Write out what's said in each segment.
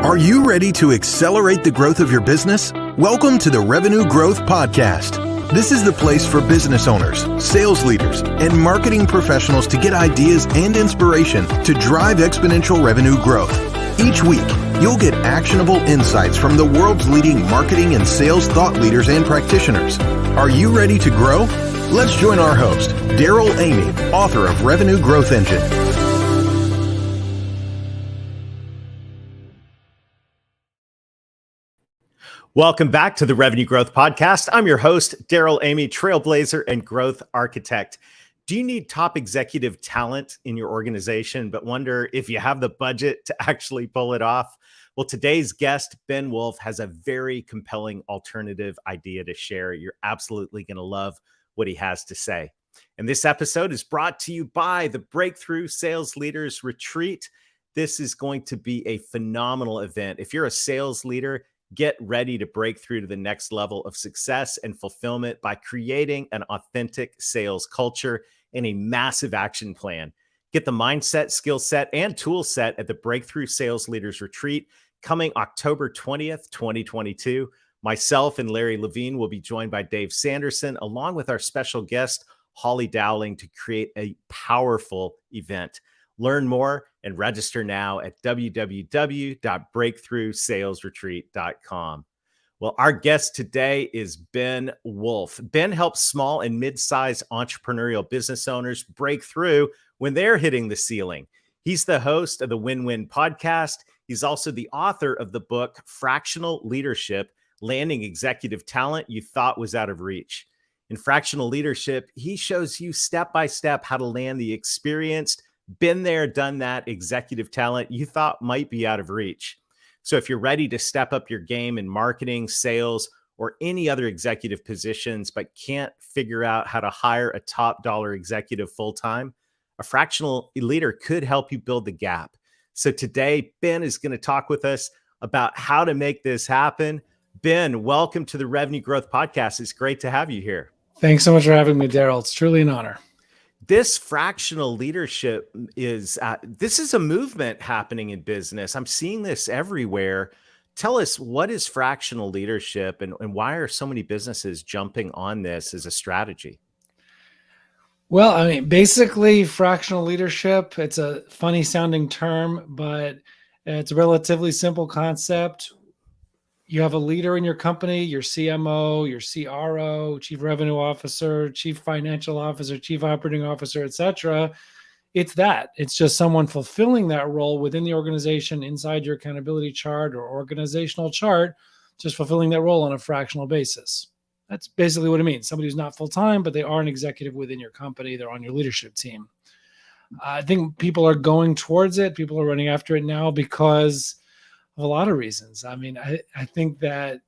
Are you ready to accelerate the growth of your business? Welcome to the Revenue Growth Podcast. This is the place for business owners, sales leaders, and marketing professionals to get ideas and inspiration to drive exponential revenue growth. Each week, you'll get actionable insights from the world's leading marketing and sales thought leaders and practitioners. Are you ready to grow? Let's join our host, Daryl Amy, author of Revenue Growth Engine. Welcome back to the Revenue Growth Podcast. I'm your host, Daryl Amy, trailblazer and growth architect. Do you need top executive talent in your organization, but wonder if you have the budget to actually pull it off? Well, today's guest, Ben Wolf, has a very compelling alternative idea to share. You're absolutely going to love what he has to say. And this episode is brought to you by the Breakthrough Sales Leaders Retreat. This is going to be a phenomenal event. If you're a sales leader, get ready to break through to the next level of success and fulfillment by creating an authentic sales culture and a massive action plan. Get the mindset, skill set, and tool set at the Breakthrough Sales Leaders Retreat coming October 20th, 2022. Myself and Larry Levine will be joined by Dave Sanderson, along with our special guest, Holly Dowling, to create a powerful event. Learn more and register now at www.breakthroughsalesretreat.com. Well, our guest today is Ben Wolf. Ben helps small and mid-sized entrepreneurial business owners break through when they're hitting the ceiling. He's the host of the Win-Win podcast. He's also the author of the book, Fractional Leadership, Landing Executive Talent You Thought Was Out of Reach. In Fractional Leadership, he shows you step-by-step how to land the experienced, been there, done that executive talent you thought might be out of reach. So if you're ready to step up your game in marketing, sales, or any other executive positions, but can't figure out how to hire a top dollar executive full-time, a fractional leader could help you build the gap. So today, Ben is going to talk with us about how to make this happen. Ben, welcome to the Revenue Growth Podcast. It's great to have you here. Thanks so much for having me, Daryl. It's truly an honor. This fractional leadership is, this is a movement happening in business. I'm seeing this everywhere. Tell us, what is fractional leadership and why are so many businesses jumping on this as a strategy? Well, I mean, basically fractional leadership, it's a funny sounding term, but it's a relatively simple concept. You have a leader in your company, your CMO, your CRO, Chief Revenue Officer, Chief Financial Officer, Chief Operating Officer, etc. It's that. It's just someone fulfilling that role within the organization inside your accountability chart or organizational chart, just fulfilling that role on a fractional basis. That's basically what it means. Somebody who's not full-time, but they are an executive within your company. They're on your leadership team. I think people are going towards it. People are running after it now because a lot of reasons. I mean, I think that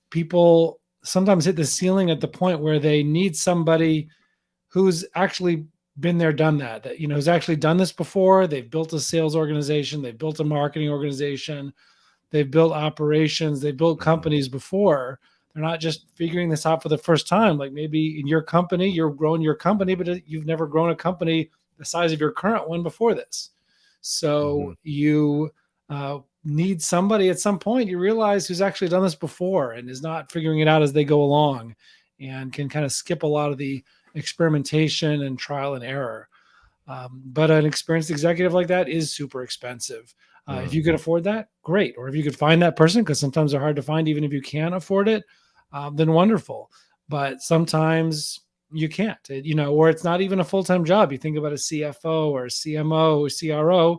people sometimes hit the ceiling at the point where they need somebody who's actually been there, done that, who's actually done this before. They've built a sales organization. They've built a marketing organization. They've built operations. They've built companies before. They're not just figuring this out for the first time. Like maybe in your company, you're growing your company, but you've never grown a company the size of your current one before this. So you need somebody at some point you realize who's actually done this before and is not figuring it out as they go along and can kind of skip a lot of the experimentation and trial and error. But an experienced executive like that is super expensive. If you could afford that, great. Or if you could find that person, because sometimes they're hard to find, even if you can afford it, then wonderful. But sometimes you can't, or it's not even a full-time job. You think about a CFO or a CMO or CRO,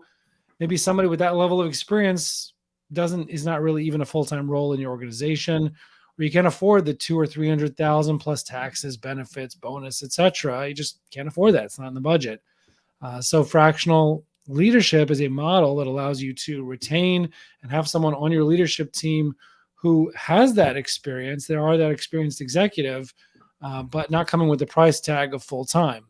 maybe somebody with that level of experience is not really even a full-time role in your organization, or you can't afford the $200,000 or $300,000 plus taxes, benefits, bonus, etc. You just can't afford that. It's not in the budget. So fractional leadership is a model that allows you to retain and have someone on your leadership team who has that experience. They are that experienced executive, but not coming with the price tag of full-time.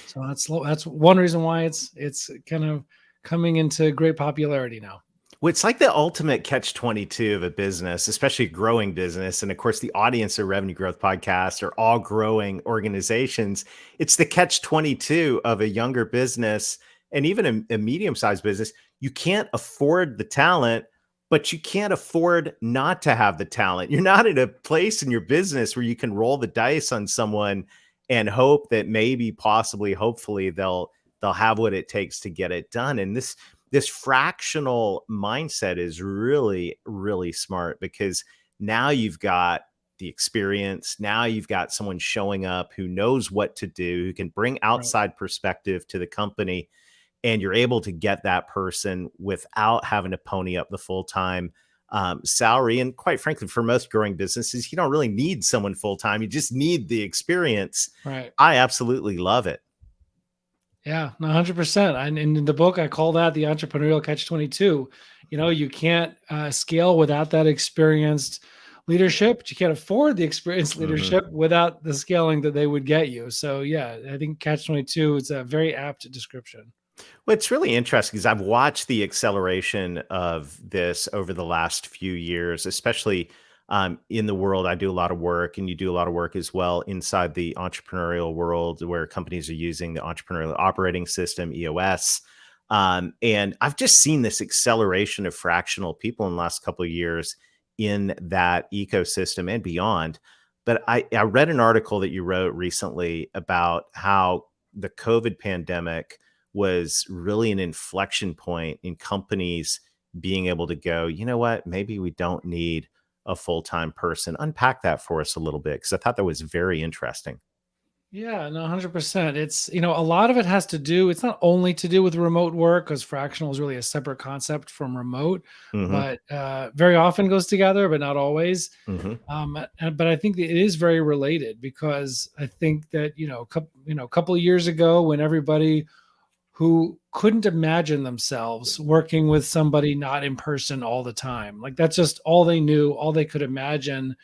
So that's one reason why it's kind of coming into great popularity now. Well, it's like the ultimate catch-22 of a business, especially a growing business. And of course, the audience of Revenue Growth Podcasts are all growing organizations. It's the catch-22 of a younger business and even a medium-sized business. you can't afford the talent, but you can't afford not to have the talent. You're not in a place in your business where you can roll the dice on someone and hope that maybe, possibly, hopefully they'll have what it takes to get it done. And this fractional mindset is really, really smart, because now you've got the experience. Now you've got someone showing up who knows what to do, who can bring outside perspective to the company, and you're able to get that person without having to pony up the full-time salary. And quite frankly, for most growing businesses, you don't really need someone full-time. You just need the experience. Right. I absolutely love it. Yeah, 100%. And in the book, I call that the entrepreneurial catch-22. You can't scale without that experienced leadership, but you can't afford the experienced leadership without the scaling that they would get you. So yeah, I think catch-22 is a very apt description. Well, it's really interesting because I've watched the acceleration of this over the last few years, especially in the world. I do a lot of work, and you do a lot of work as well inside the entrepreneurial world, where companies are using the entrepreneurial operating system, EOS. And I've just seen this acceleration of fractional people in the last couple of years in that ecosystem and beyond. But I read an article that you wrote recently about how the COVID pandemic was really an inflection point in companies being able to go, you know what, maybe we don't need a full-time person. Unpack that for us a little bit, because I thought that was very interesting. Yeah, no, 100%. It's, a lot of it has to do, it's not only to do with remote work, because fractional is really a separate concept from remote, Hmm. but very often goes together, but not always. Hmm. But I think that it is very related, because I think that, a couple of years ago, when everybody who couldn't imagine themselves working with somebody not in person all the time, like that's just all they knew, all they could imagine,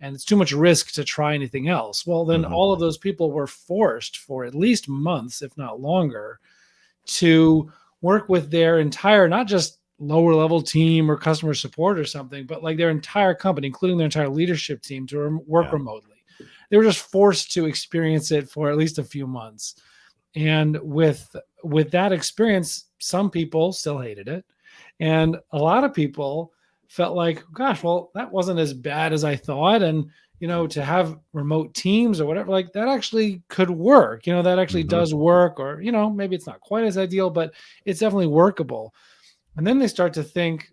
and it's too much risk to try anything else. Well, then Hmm. all of those people were forced for at least months, if not longer, to work with their entire, not just lower level team or customer support or something, but like their entire company, including their entire leadership team, to work Yeah. remotely. They were just forced to experience it for at least a few months. And with that experience, some people still hated it, and a lot of people felt like, gosh, well, that wasn't as bad as I thought. And to have remote teams or whatever, like that actually could work. That actually Hmm. does work. Or maybe it's not quite as ideal, but it's definitely workable. And then they start to think,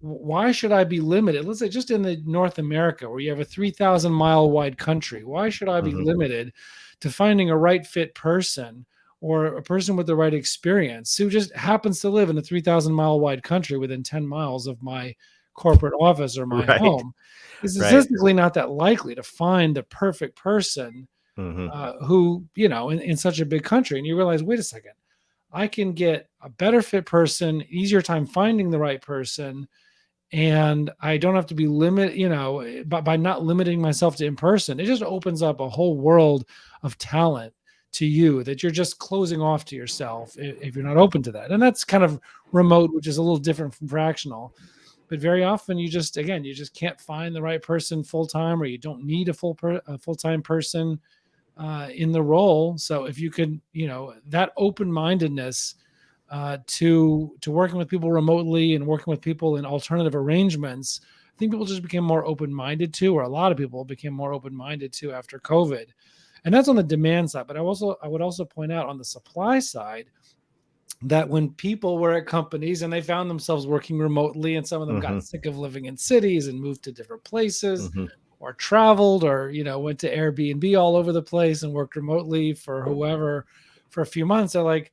why should I be limited? Let's say just in the North America, where you have a 3,000-mile wide country, why should I be Hmm. limited to finding a right fit person, or a person with the right experience, who just happens to live in a 3,000-mile wide country within 10 miles of my corporate office or my Right. home? It's Right. statistically not that likely to find the perfect person Hmm. who, in such a big country. And you realize, wait a second, I can get a better fit person, easier time finding the right person, and I don't have to be by not limiting myself to in person. It just opens up a whole world of talent to you that you're just closing off to yourself if you're not open to that. And that's kind of remote, which is a little different from fractional. But very often you just can't find the right person full time, or you don't need a full-time person in the role. So if you could, that open-mindedness to working with people remotely and working with people in alternative arrangements, I think people just became more open-minded to, or a lot of people became more open-minded to, after COVID. And that's on the demand side. But I would also point out on the supply side that when people were at companies and they found themselves working remotely, and some of them got Hmm. sick of living in cities and moved to different places, Hmm. or traveled, or went to Airbnb all over the place and worked remotely for whoever for a few months, they're like,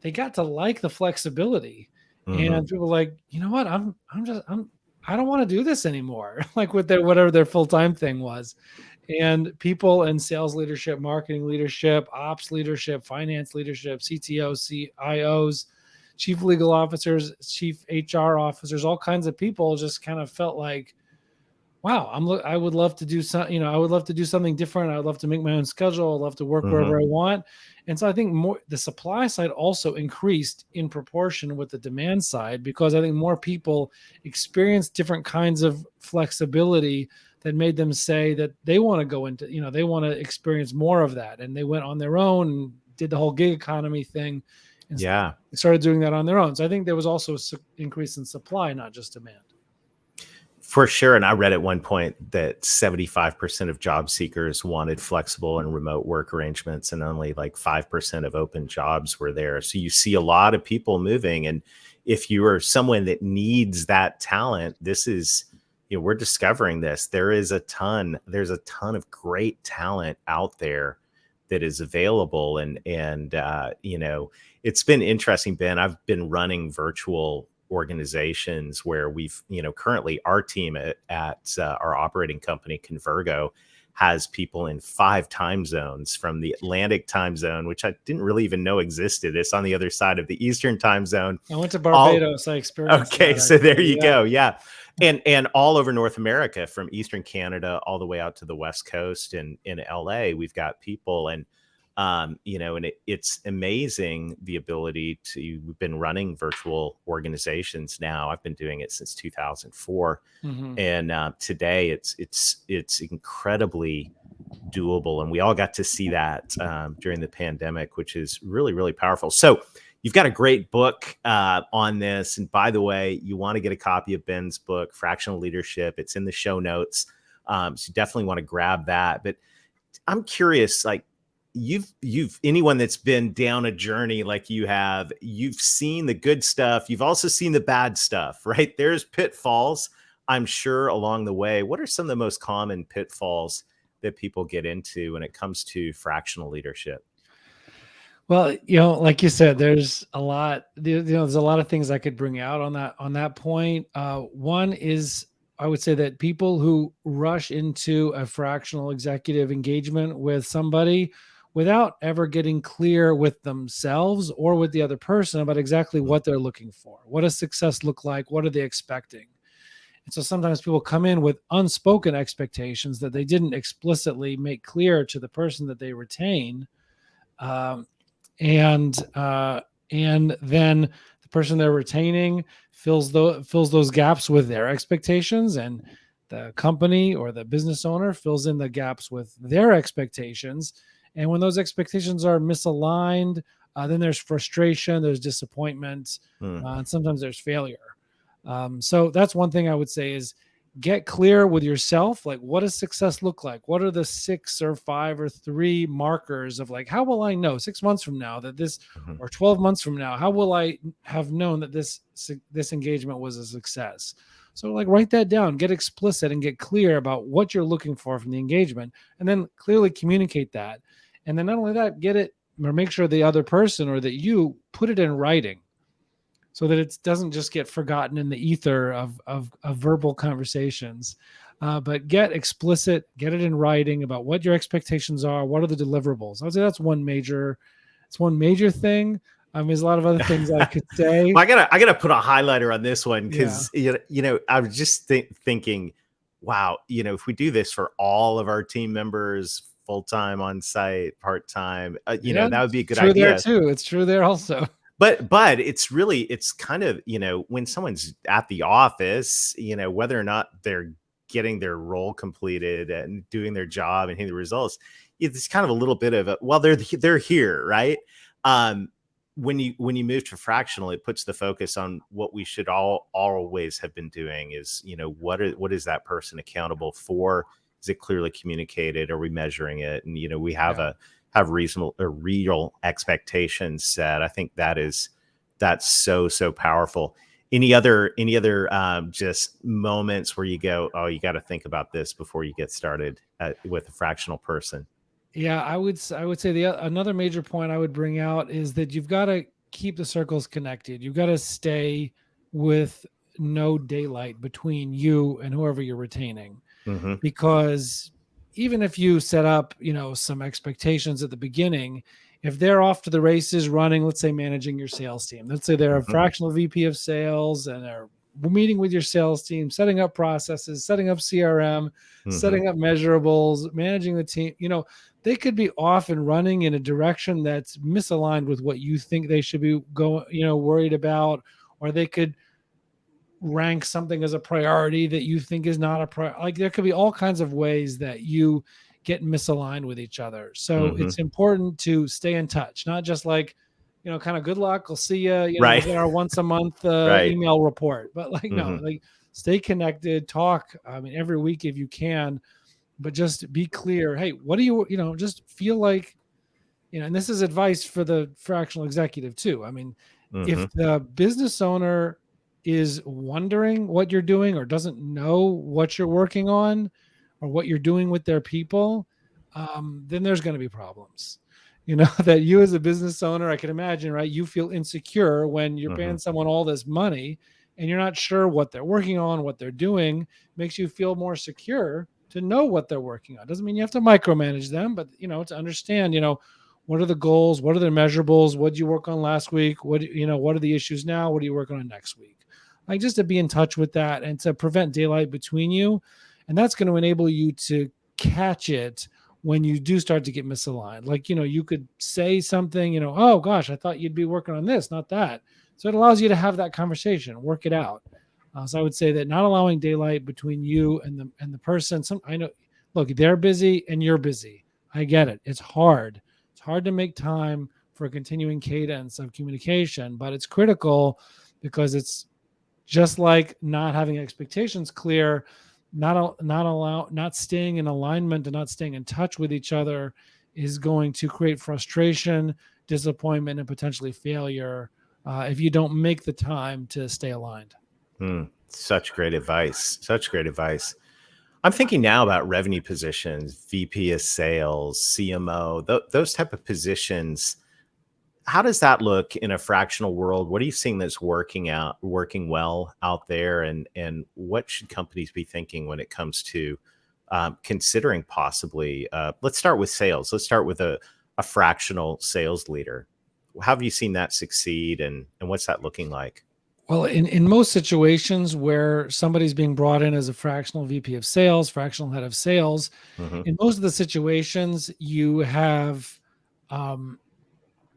they got to like the flexibility. Hmm. And people like, you know what, I don't want to do this anymore. Like with their whatever their full-time thing was. And people in sales leadership, marketing leadership, ops leadership, finance leadership, CTOs, CIOs, chief legal officers, chief HR officers, all kinds of people just kind of felt like, wow, I would love to do I would love to do something different. I would love to make my own schedule. I'd love to work Hmm. wherever I want. And so I think the supply side also increased in proportion with the demand side, because I think more people experienced different kinds of flexibility that made them say that they want to go into, they want to experience more of that. And they went on their own and did the whole gig economy thing And Yeah. they started doing that on their own. So I think there was also an increase in supply, not just demand. For sure. And I read at one point that 75% of job seekers wanted flexible and remote work arrangements, and only like 5% of open jobs were there. So you see a lot of people moving. And if you are someone that needs that talent, this is, we're discovering this. There's a ton of great talent out there that is available. And it's been interesting, Ben. I've been running virtual organizations where we've, currently our team at our operating company, Convergo, has people in 5 time zones, from the Atlantic time zone, which I didn't really even know existed. It's on the other side of the Eastern time zone. I went to Barbados. I experienced Okay, that, so there you yeah. go. Yeah. And all over North America, from Eastern Canada all the way out to the West Coast, and in LA, we've got people. And it's amazing the ability to. We've been running virtual organizations now. I've been doing it since 2004, and today it's incredibly doable, and we all got to see that during the pandemic, which is really, really powerful. So you've got a great book on this, and by the way, you want to get a copy of Ben's book, Fractional Leadership. It's in the show notes, so you definitely want to grab that. But I'm curious, like, you've anyone that's been down a journey like you have, you've seen the good stuff. You've also seen the bad stuff, right? There's pitfalls, I'm sure, along the way. What are some of the most common pitfalls that people get into when it comes to fractional leadership? Well, like you said, there's a lot, there's a lot of things I could bring out on that point. One is, I would say that people who rush into a fractional executive engagement with somebody without ever getting clear with themselves or with the other person about exactly what they're looking for. What does success look like? What are they expecting? And so sometimes people come in with unspoken expectations that they didn't explicitly make clear to the person that they retain. And then the person they're retaining fills those gaps with their expectations, and the company or the business owner fills in the gaps with their expectations. And when those expectations are misaligned, then there's frustration, there's disappointment, and sometimes there's failure. So that's one thing I would say is get clear with yourself. Like, what does success look like? What are the 6 or 5 or 3 markers of, like, how will I know 6 months from now that this, or 12 months from now, how will I have known that this engagement was a success? So, like, write that down, get explicit and get clear about what you're looking for from the engagement, and then clearly communicate that. And then not only that, get it, or make sure the other person or that you put it in writing, so that it doesn't just get forgotten in the ether of verbal conversations, but get explicit, get it in writing about what your expectations are, what are the deliverables. I would say that's one major thing. There's a lot of other things I could say. Well, I gotta put a highlighter on this one, because I was just thinking, wow, if we do this for all of our team members, full-time, on-site, part-time, that would be a good idea. There too. It's true there also. But it's kind of, when someone's at the office, whether or not they're getting their role completed and doing their job and hitting the results, it's kind of a little bit of a, well, they're here, right? When you move to fractional, it puts the focus on what we should always have been doing is, what is that person accountable for? Is it clearly communicated? Are we measuring it? And, we have have reasonable or real expectations set. I think that's so powerful. Any other just moments where you go, oh, you got to think about this before you get started with a fractional person? Yeah, I would say another major point I would bring out is that you've got to keep the circles connected. You've got to stay with no daylight between you and whoever you're retaining, because even if you set up, some expectations at the beginning, if they're off to the races running, let's say managing your sales team, let's say they're a fractional VP of sales and they're meeting with your sales team, setting up processes, setting up CRM, setting up measurables, managing the team, they could be off and running in a direction that's misaligned with what you think they should be worried about, or they could rank something as a priority that you think is not a priority. Like, there could be all kinds of ways that you get misaligned with each other. So it's important to stay in touch, not just like, kind of good luck. We'll see you, Right. we'll get our once a month Right. email report, but no, Mhm. stay connected, talk. I mean, every week if you can, but just be clear. Hey, what do you, just feel like, and this is advice for the fractional executive too. I mean, if Mhm. the business owner is wondering what you're doing or doesn't know what you're working on or what you're doing with their people, then there's going to be problems. That you as a business owner, I can imagine, right? You feel insecure when you're paying Mhm. someone all this money and you're not sure what they're working on, what they're doing. Makes you feel more secure to know what they're working on. Doesn't mean you have to micromanage them, but to understand, what are the goals? What are the measurables? What did you work on last week? What are the issues now? What are you working on next week? Like, just to be in touch with that and to prevent daylight between you. And that's going to enable you to catch it when you do start to get misaligned. Like, you could say something, oh gosh, I thought you'd be working on this, not that. So it allows you to have that conversation, work it out. So I would say that not allowing daylight between you and the person. I know, look, they're busy and you're busy. I get it. It's hard. It's hard to make time for a continuing cadence of communication, but it's critical because it's just like not having expectations clear, not staying in alignment and not staying in touch with each other is going to create frustration, disappointment, and potentially failure if you don't make the time to stay aligned. Such great advice. Such great advice. I'm thinking now about revenue positions, VP of sales, CMO, those type of positions. How does that look in a fractional world? What are you seeing that's working well out there? And what should companies be thinking when it comes to considering possibly, let's start with sales. Let's start with a fractional sales leader. How have you seen that succeed and what's that looking like? Well, in most situations where somebody's being brought in as a fractional VP of sales, fractional head of sales, Hmm. in most of the situations um,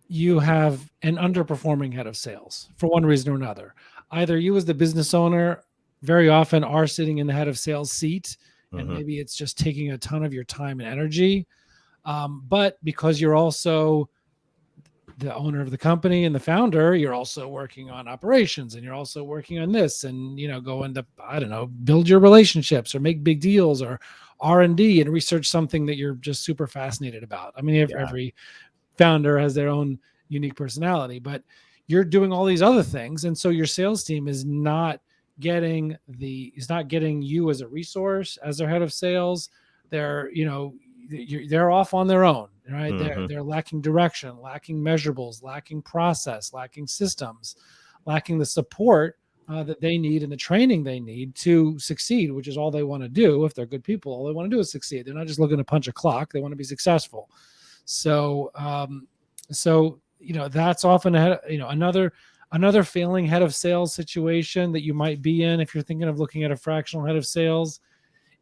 you have an underperforming head of sales for one reason or another. Either you as the business owner very often are sitting in the head of sales seat, and Hmm. maybe it's just taking a ton of your time and energy. But because you're also the owner of the company and the founder, you're also working on operations and you're also working on this and, going to, I don't know, build your relationships or make big deals or R&D and research something that you're just super fascinated about. I mean, Yeah. every founder has their own unique personality, but you're doing all these other things. And so your sales team is not getting you as a resource as their head of sales. They're off on their own, right? Hmm. They're lacking direction, lacking measurables, lacking process, lacking systems, lacking the support that they need and the training they need to succeed, which is all they want to do. If they're good people, all they want to do is succeed. They're not just looking to punch a clock. They want to be successful. So, that's often another failing head of sales situation that you might be in if you're thinking of looking at a fractional head of sales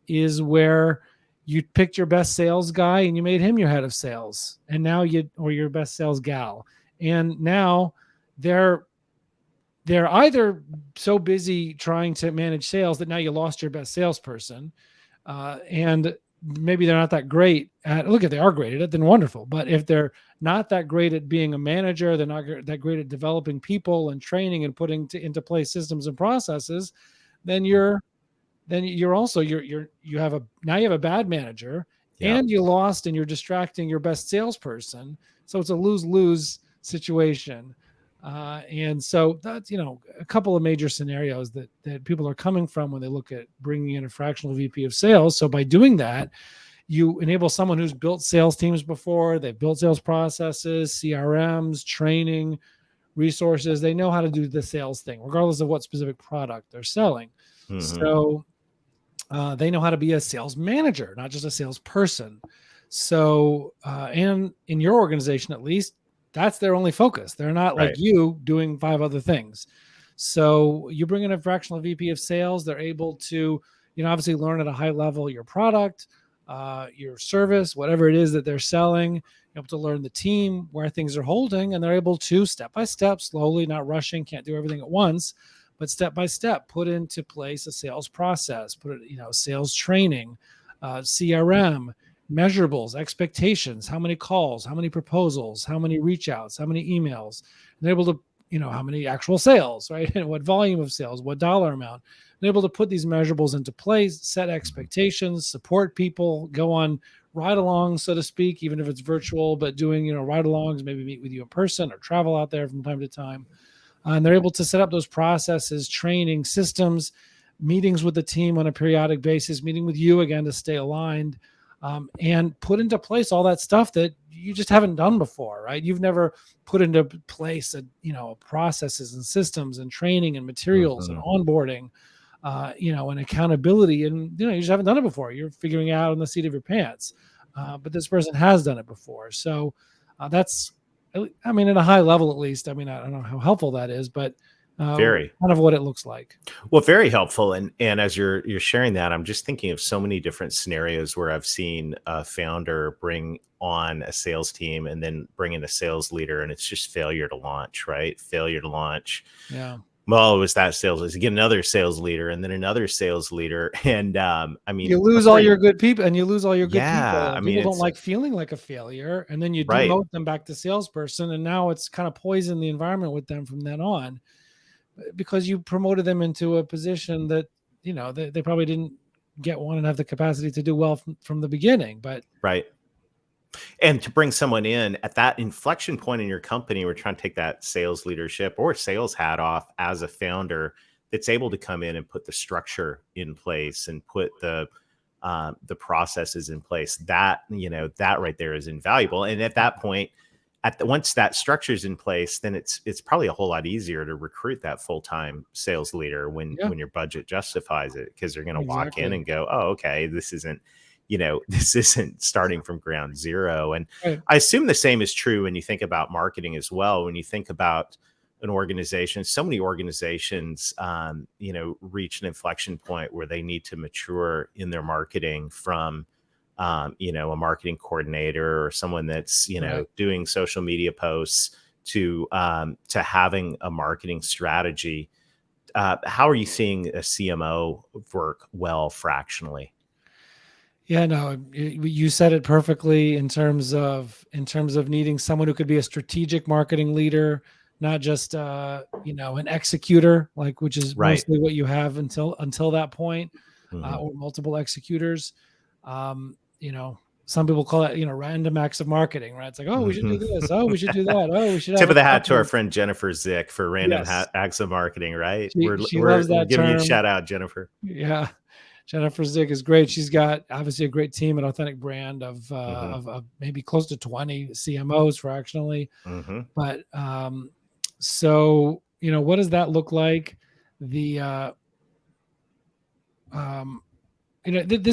is where you picked your best sales guy and you made him your head of sales, and now or your best sales gal, and now they're either so busy trying to manage sales that now you lost your best salesperson, and maybe they're not that great at, look, if they are great at it, then wonderful. But if they're not that great at being a manager, they're not that great at developing people and training and putting into place systems and processes, then you have a bad manager, Yeah. and you lost and you're distracting your best salesperson. So it's a lose-lose situation. And so that's, a couple of major scenarios that people are coming from when they look at bringing in a fractional VP of sales. So by doing that, you enable someone who's built sales teams before, they've built sales processes, CRMs, training, resources. They know how to do the sales thing, regardless of what specific product they're selling. Hmm. So they know how to be a sales manager, not just a salesperson. So, and in your organization, at least, that's their only focus. They're not like Right. you doing 5 other things. So you bring in a fractional VP of sales, they're able to, obviously learn at a high level your product, your service, whatever it is that they're selling, able to learn the team, where things are holding, and they're able to step by step, slowly, not rushing, can't do everything at once, but step by step, put into place a sales process, sales training, CRM, measurables, expectations, how many calls, how many proposals, how many reach outs, how many emails, and they're able to, how many actual sales, right? And what volume of sales, what dollar amount. They're able to put these measurables into place, set expectations, support people, go on ride-alongs, so to speak, even if it's virtual, but doing, ride-alongs, maybe meet with you in person or travel out there from time to time. And they're able to set up those processes, training, systems, meetings with the team on a periodic basis, meeting with you again to stay aligned, and put into place all that stuff that you just haven't done before, right? You've never put into place, processes and systems and training and materials and onboarding, and accountability. And, you just haven't done it before. You're figuring it out in the seat of your pants. But this person has done it before. So that's, at a high level, at least. I don't know how helpful that is, but very kind of what it looks like. Well, very helpful. And as you're sharing that, I'm just thinking of so many different scenarios where I've seen a founder bring on a sales team and then bring in a sales leader, and it's just failure to launch, right? Failure to launch. Yeah. Well, it was that sales. Let's get another sales leader, and then another sales leader, and you lose all your good people, and you lose all your good people. People don't like feeling like a failure, and then you demote them back to salesperson, and now it's kind of poison the environment with them from then on, because you promoted them into a position that they probably didn't get one and have the capacity to do well from the beginning. But and to bring someone in at that inflection point in your company, we're trying to take that sales leadership or sales hat off as a founder that's able to come in and put the structure in place and put the processes in place. That right there is invaluable. And at that point, once that structure is in place, then it's probably a whole lot easier to recruit that full-time sales leader when your budget justifies it, because they're going to walk in and go, oh, okay, this isn't starting from ground zero. And I assume the same is true when you think about marketing as well. When you think about an organization, so many organizations, reach an inflection point where they need to mature in their marketing from, a marketing coordinator or someone that's, doing social media posts to having a marketing strategy. How are you seeing a CMO work well fractionally? Yeah, no, you said it perfectly in terms of needing someone who could be a strategic marketing leader, not just an executor, which is mostly what you have until that point, or multiple executors. Some people call it random acts of marketing, right? It's like, oh, we should do this, oh, we should do that, oh, we should tip of the hat to our friend Jennifer Zick for random acts of marketing, right? She loves that giving term. You a shout out, Jennifer. Yeah. Jennifer Zick is great. She's got obviously a great team at Authentic Brand of maybe close to 20 CMOs fractionally. But so what does that look like? This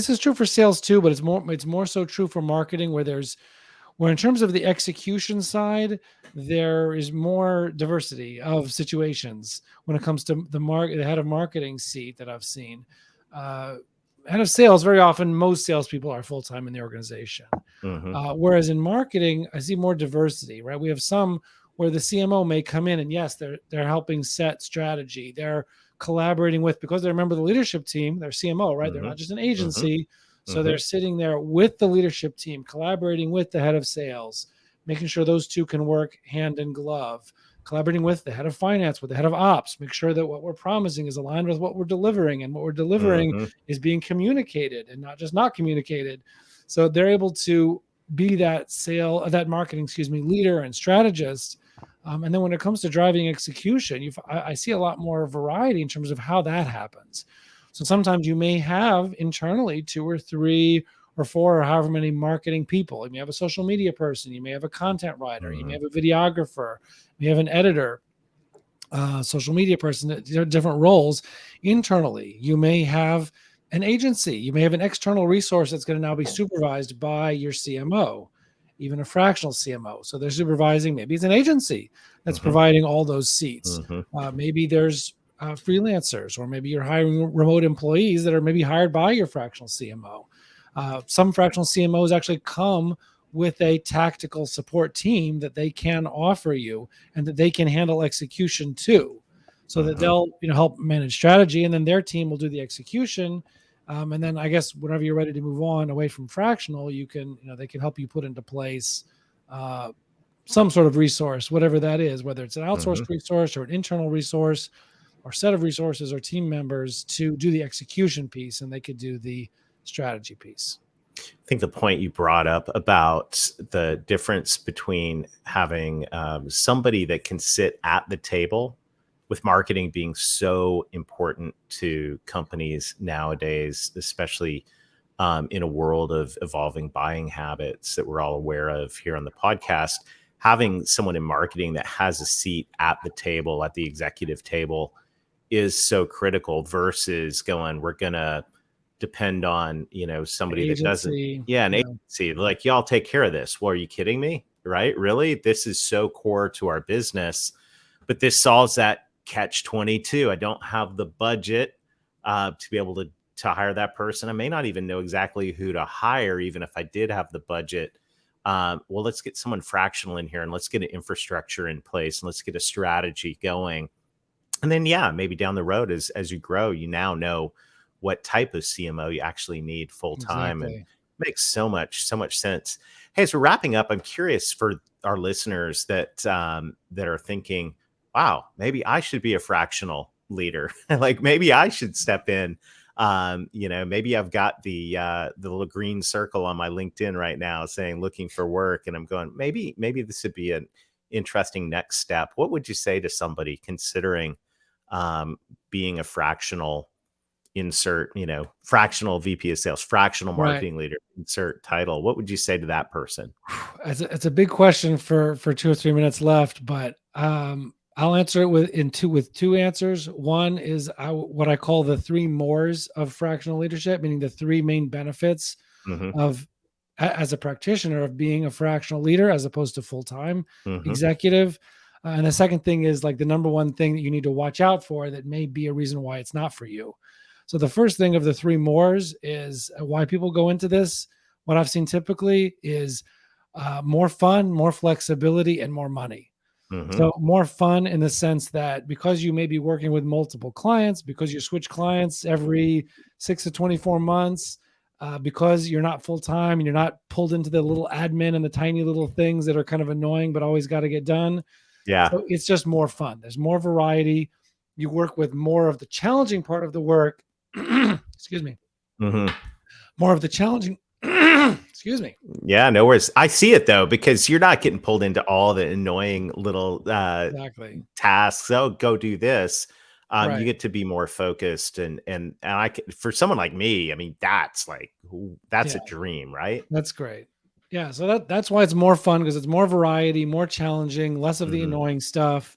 is true for sales too, but it's more so true for marketing, where in terms of the execution side, there is more diversity of situations when it comes to the head of marketing seat that I've seen. Head of sales, very often, most salespeople are full-time in the organization. Whereas in marketing, I see more diversity, right? We have some where the CMO may come in and yes, they're helping set strategy. They're collaborating with, because they're a member of the leadership team, they're CMO, right? They're not just an agency. So they're sitting there with the leadership team, collaborating with the head of sales, making sure those two can work hand in glove, collaborating with the head of finance, with the head of ops, make sure that what we're promising is aligned with what we're delivering, and what we're delivering is being communicated and not just not communicated. So they're able to be that marketing, leader and strategist. And then when it comes to driving execution, I see a lot more variety in terms of how that happens. So sometimes you may have internally 2 or 3 or 4 or however many marketing people. You may have a social media person. You may have a content writer. You may have a videographer. You may have an editor, social media person. There are different roles internally. You may have an agency. You may have an external resource that's going to now be supervised by your CMO, even a fractional CMO. So they're supervising, maybe it's an agency that's providing all those seats. Maybe there's freelancers, or maybe you're hiring remote employees that are maybe hired by your fractional CMO. Some fractional CMOs actually come with a tactical support team that they can offer you and that they can handle execution too. So that they'll help manage strategy, and then their team will do the execution. And then I guess whenever you're ready to move on away from fractional, they can help you put into place some sort of resource, whatever that is, whether it's an outsourced resource or an internal resource or set of resources or team members to do the execution piece, and they could do the strategy piece. I think the point you brought up about the difference between having somebody that can sit at the table, with marketing being so important to companies nowadays, especially in a world of evolving buying habits that we're all aware of here on the podcast, having someone in marketing that has a seat at the table, at the executive table, is so critical versus we're going to depend on, somebody Agency, that doesn't. Yeah, an agency, like, y'all take care of this. Well, are you kidding me? Right? Really? This is so core to our business, but this solves that catch-22. I don't have the budget to be able to hire that person. I may not even know exactly who to hire, even if I did have the budget. Well, let's get someone fractional in here and let's get an infrastructure in place and let's get a strategy going. And then, maybe down the road, as you grow, you now know what type of CMO you actually need full time. Exactly. And it makes so much sense. Hey, as we're wrapping up, I'm curious for our listeners that are thinking, wow, maybe I should be a fractional leader. Like, maybe I should step in. Maybe I've got the little green circle on my LinkedIn right now saying looking for work, and I'm going, maybe this would be an interesting next step. What would you say to somebody considering being a fractional fractional VP of sales, fractional marketing leader, insert title? What would you say to that person? It's a big question for 2 or 3 minutes left, but I'll answer it with two answers. One is what I call the 3 mores of fractional leadership, meaning the 3 main benefits of, as a practitioner, of being a fractional leader as opposed to full-time executive. And the second thing is like the number one thing that you need to watch out for that may be a reason why it's not for you. So the first thing of the 3 mores is why people go into this. What I've seen typically is more fun, more flexibility, and more money. So more fun in the sense that because you may be working with multiple clients, because you switch clients every 6 to 24 months, because you're not full-time and you're not pulled into the little admin and the tiny little things that are kind of annoying, but always got to get done. Yeah. So it's just more fun. There's more variety. You work with more of the challenging part of the work. Excuse me. More of the challenging. Excuse me. Yeah, no worries. I see it though, because you're not getting pulled into all the annoying little tasks. Oh, go do this. Right. You get to be more focused, and for someone like me, I mean, that's a dream, right? That's great. Yeah, so that's why it's more fun, because it's more variety, more challenging, less of the annoying stuff.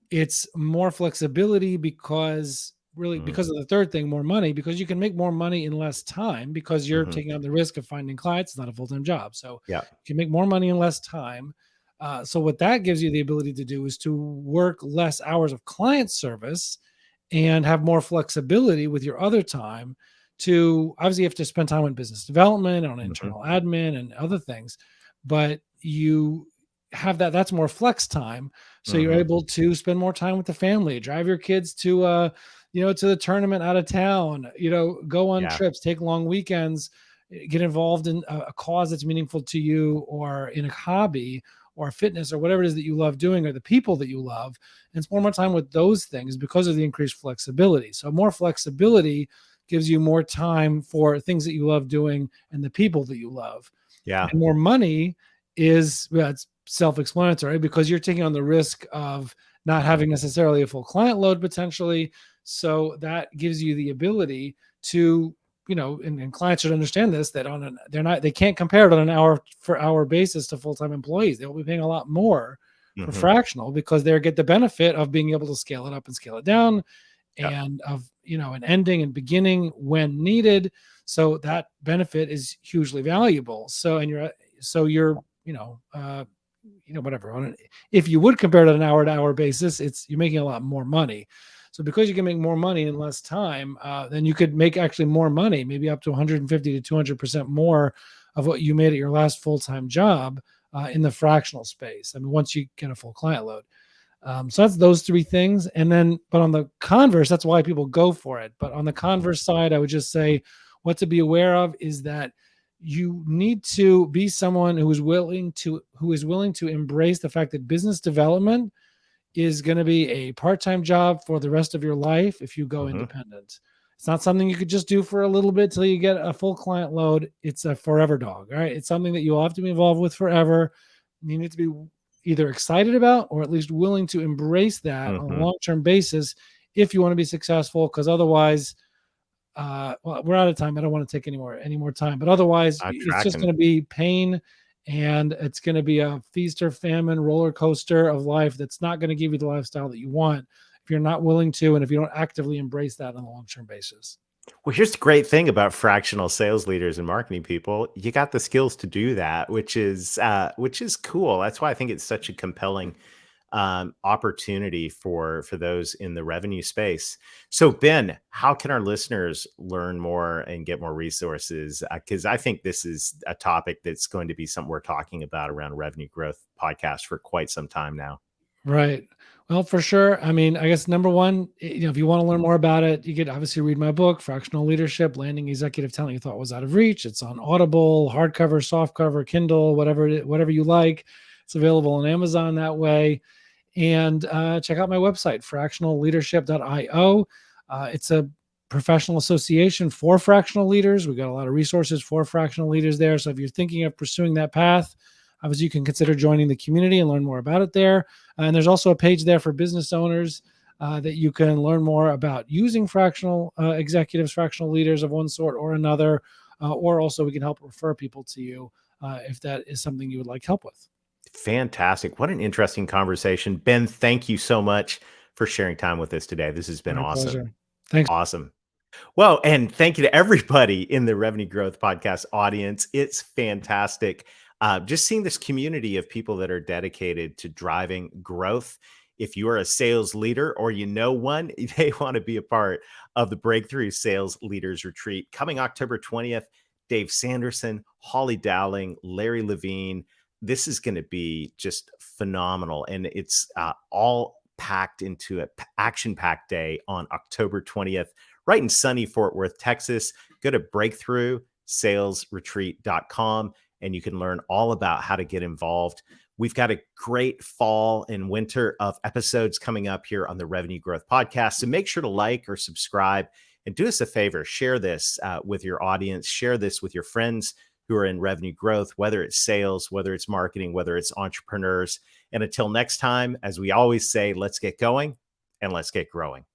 It's more flexibility because of the third thing, more money, because you can make more money in less time because you're taking on the risk of finding clients. It's not a full-time job. So you can make more money in less time. So what that gives you the ability to do is to work less hours of client service and have more flexibility with your other time. To obviously, you have to spend time on business development, on internal admin and other things, but you have that's more flex time. So you're able to spend more time with the family, drive your kids to to the tournament out of town, go on trips, take long weekends, get involved in a cause that's meaningful to you, or in a hobby or fitness or whatever it is that you love doing, or the people that you love, and spend more time with those things because of the increased flexibility. So more flexibility gives you more time for things that you love doing and the people that you love. Yeah. And more money is, it's self-explanatory, because you're taking on the risk of not having necessarily a full client load potentially. So that gives you the ability to, and clients should understand this, that they can't compare it on an hour for hour basis to full-time employees. They'll be paying a lot more for fractional, because they get the benefit of being able to scale it up and scale it down, and of, an ending and beginning when needed. So that benefit is hugely valuable. So, whatever, if you would compare it on an hour to hour basis, you're making a lot more money. So because you can make more money in less time, then you could make actually more money, maybe up to 150 to 200% more of what you made at your last full-time job in the fractional space. I mean, once you get a full client load. So that's those three things. And then, but on the converse, that's why people go for it. But on the converse side, I would just say what to be aware of is that you need to be someone who is willing to embrace the fact that business development is going to be a part-time job for the rest of your life if you go independent. It's not something you could just do for a little bit till you get a full client load. It's a forever dog. All right. It's something that you'll have to be involved with forever. You need to be either excited about or at least willing to embrace that on a long-term basis if you want to be successful. Because otherwise, well, we're out of time. I don't want to take any more time, but otherwise it's just going to be pain, and it's going to be a feast or famine roller coaster of life that's not going to give you the lifestyle that you want if you're not willing to, and if you don't actively embrace that on a long-term basis. Well, here's the great thing about fractional sales leaders and marketing people. You got the skills to do that, which is cool. That's why I think it's such a compelling opportunity for those in the revenue space. So, Ben, how can our listeners learn more and get more resources? Because I think this is a topic that's going to be something we're talking about around Revenue Growth Podcast for quite some time now. Right. Well, for sure. I mean, I guess number one, if you want to learn more about it, you could obviously read my book, Fractional Leadership, Landing Executive Talent You Thought Was Out of Reach. It's on Audible, hardcover, softcover, Kindle, whatever you like. It's available on Amazon that way. And check out my website, fractionalleadership.io. It's a professional association for fractional leaders. We got a lot of resources for fractional leaders there. So if you're thinking of pursuing that path, obviously you can consider joining the community and learn more about it there. And there's also a page there for business owners that you can learn more about using fractional executives, fractional leaders of one sort or another, or also we can help refer people to you if that is something you would like help with. Fantastic. What an interesting conversation. Ben, thank you so much for sharing time with us today. This has been My awesome. pleasure. Thanks. Awesome. Well, and thank you to everybody in the Revenue Growth Podcast audience. It's fantastic. Just seeing this community of people that are dedicated to driving growth. If you are a sales leader or you know one, they want to be a part of the Breakthrough Sales Leaders Retreat coming October 20th. Dave Sanderson, Holly Dowling, Larry Levine. This is going to be just phenomenal. And it's all packed into an action-packed day on October 20th, right in sunny Fort Worth, Texas. Go to breakthroughsalesretreat.com and you can learn all about how to get involved. We've got a great fall and winter of episodes coming up here on the Revenue Growth Podcast. So make sure to like or subscribe and do us a favor. Share this with your audience. Share this with your friends who are in revenue growth, whether it's sales, whether it's marketing, whether it's entrepreneurs. And until next time, as we always say, let's get going and let's get growing.